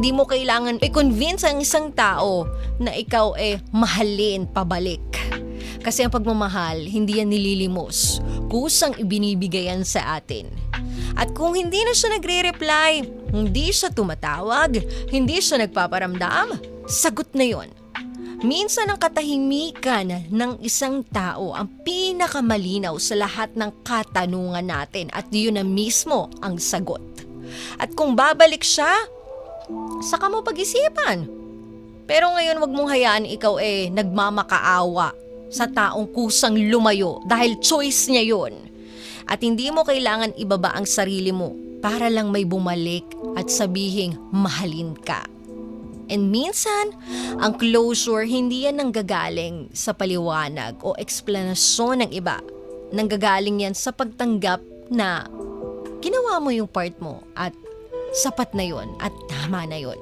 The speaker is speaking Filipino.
Hindi mo kailangan i-convince ang isang tao na ikaw mahalin pabalik. Kasi ang pagmamahal, hindi yan nililimos. Kusang ibinibigay yan sa atin. At kung hindi na siya nagre-reply, hindi siya tumatawag, hindi siya nagpaparamdam, sagot na yon. Minsan ang katahimikan ng isang tao ang pinakamalinaw sa lahat ng katanungan natin at yun na mismo ang sagot. At kung babalik siya, saka mo pag-isipan. Pero ngayon wag mong hayaan ikaw nagmamakaawa sa taong kusang lumayo dahil choice niya yun. At hindi mo kailangan ibaba ang sarili mo para lang may bumalik at sabihing mahalin ka. And minsan, ang closure hindi yan nanggagaling sa paliwanag o eksplanasyon ng iba. Nanggagaling yan sa pagtanggap na ginawa mo yung part mo at sapat na yon at tama na yon.